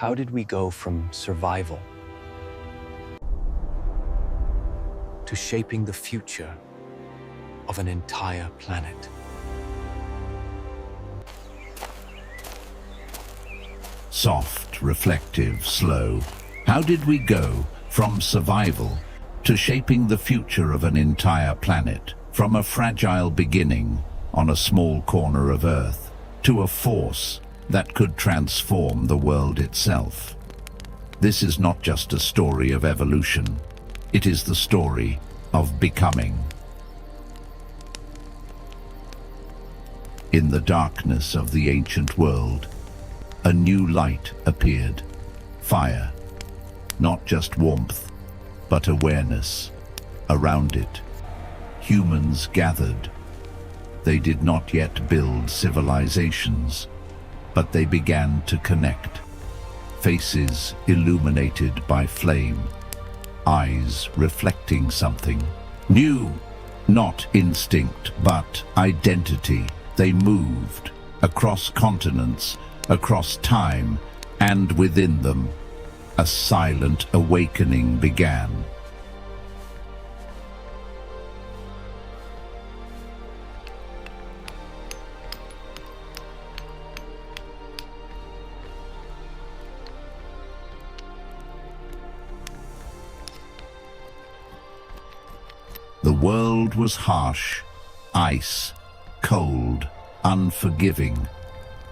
How did we go from survival to shaping the future of an entire planet? Soft, reflective, slow. How did we go from survival to shaping the future of an entire planet? From a fragile beginning on a small corner of Earth to a force that could transform the world itself. This is not just a story of evolution. It is the story of becoming. In the darkness of the ancient world, a new light appeared. Fire. Not just warmth, but awareness. Around it, humans gathered. They did not yet build civilizations, but they began to connect. Faces illuminated by flame, eyes reflecting something new, not instinct, but identity. They moved across continents, across time, and within them, a silent awakening began. The world was harsh, ice, cold, unforgiving,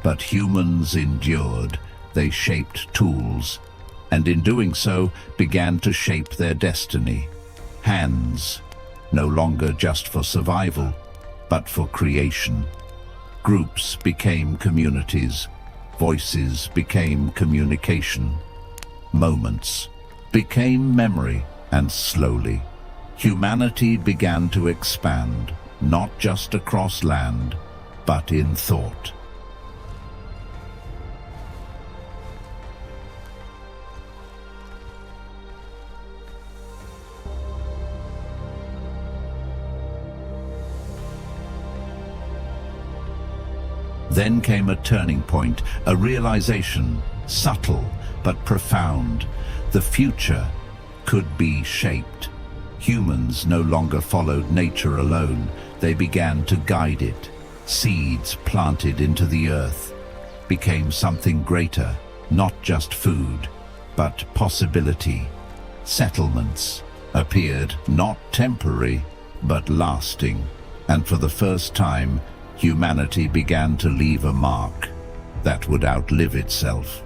but humans endured. They shaped tools, and in doing so began to shape their destiny. Hands, no longer just for survival, but for creation. Groups became communities, voices became communication, moments became memory, and slowly, humanity began to expand, not just across land, but in thought. Then came a turning point, a realization, subtle but profound. The future could be shaped. Humans no longer followed nature alone. They began to guide it. Seeds planted into the earth became something greater, not just food, but possibility. Settlements appeared, not temporary, but lasting. And for the first time, humanity began to leave a mark that would outlive itself.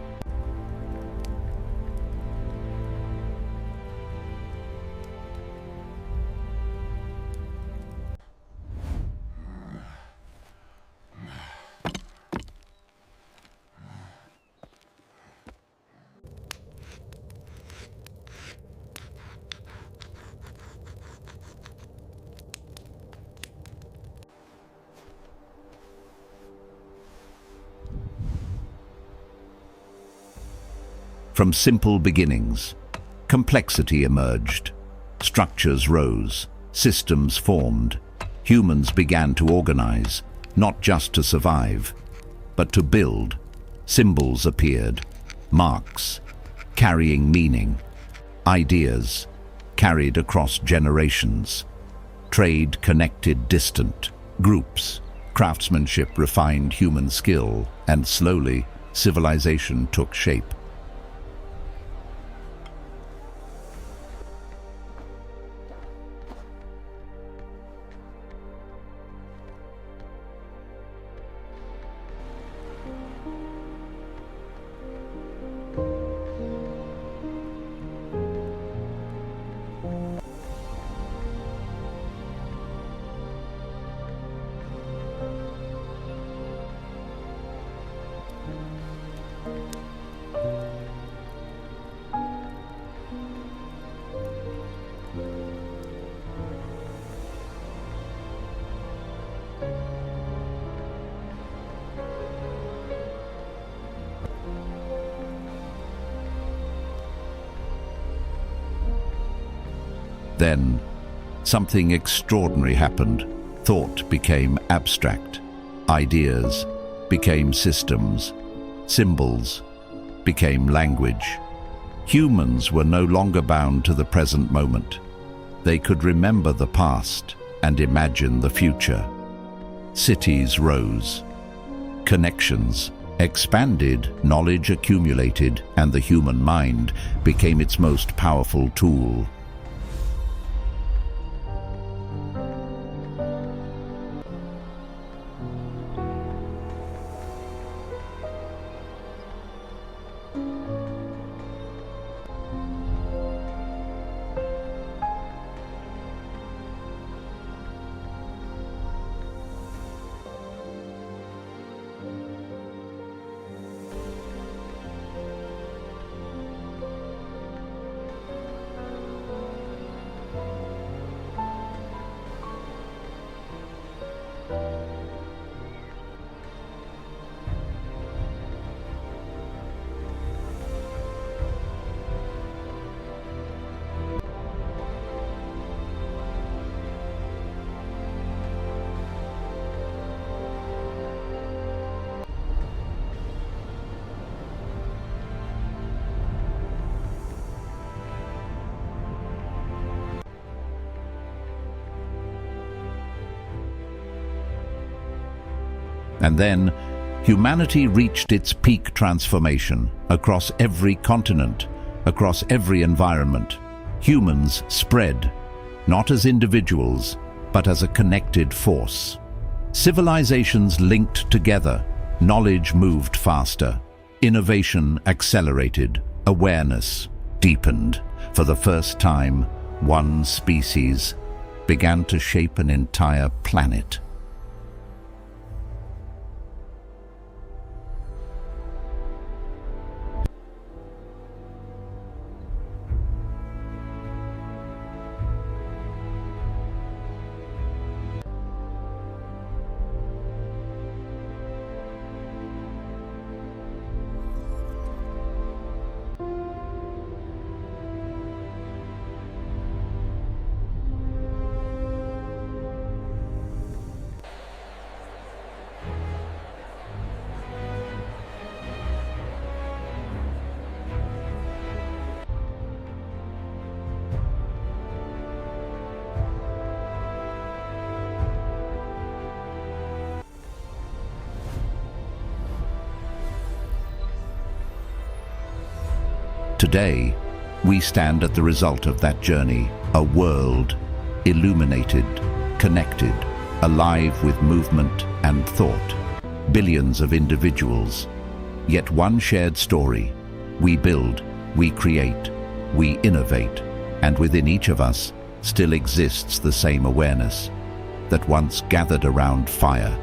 From simple beginnings, complexity emerged. Structures rose, systems formed. Humans began to organize, not just to survive, but to build. Symbols appeared, marks, carrying meaning. Ideas, carried across generations. Trade connected distant groups. Craftsmanship refined human skill, and slowly, civilization took shape. Then, something extraordinary happened. Thought became abstract. Ideas became systems. Symbols became language. Humans were no longer bound to the present moment. They could remember the past and imagine the future. Cities rose. Connections expanded, knowledge accumulated, and the human mind became its most powerful tool. And then, humanity reached its peak transformation across every continent, across every environment. Humans spread, not as individuals, but as a connected force. Civilizations linked together, knowledge moved faster, innovation accelerated, awareness deepened. For the first time, one species began to shape an entire planet. Today, we stand at the result of that journey, a world illuminated, connected, alive with movement and thought. Billions of individuals, yet one shared story. We build, we create, we innovate, and within each of us still exists the same awareness that once gathered around fire.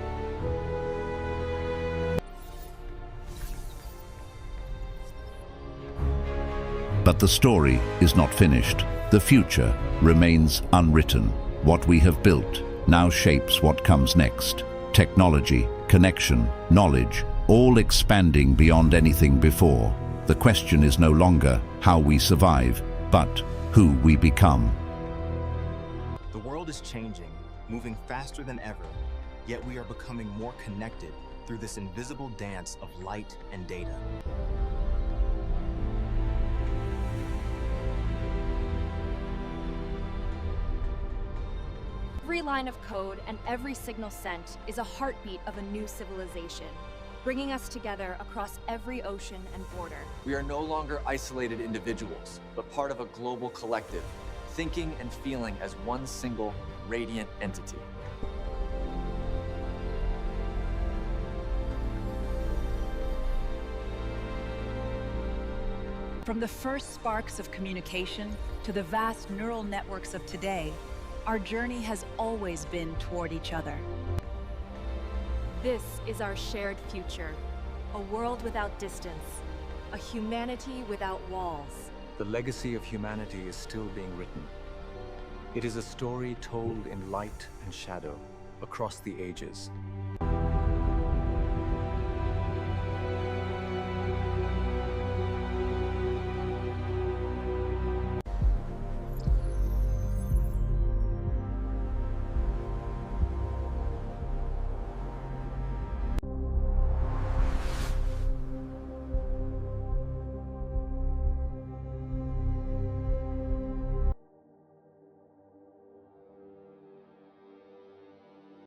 But the story is not finished. The future remains unwritten. What we have built now shapes what comes next. Technology, connection, knowledge, all expanding beyond anything before. The question is no longer how we survive, but who we become. The world is changing, moving faster than ever, yet we are becoming more connected through this invisible dance of light and data. Every line of code and every signal sent is a heartbeat of a new civilization, bringing us together across every ocean and border. We are no longer isolated individuals, but part of a global collective, thinking and feeling as one single, radiant entity. From the first sparks of communication to the vast neural networks of today, our journey has always been toward each other. This is our shared future, a world without distance, a humanity without walls. The legacy of humanity is still being written. It is a story told in light and shadow across the ages.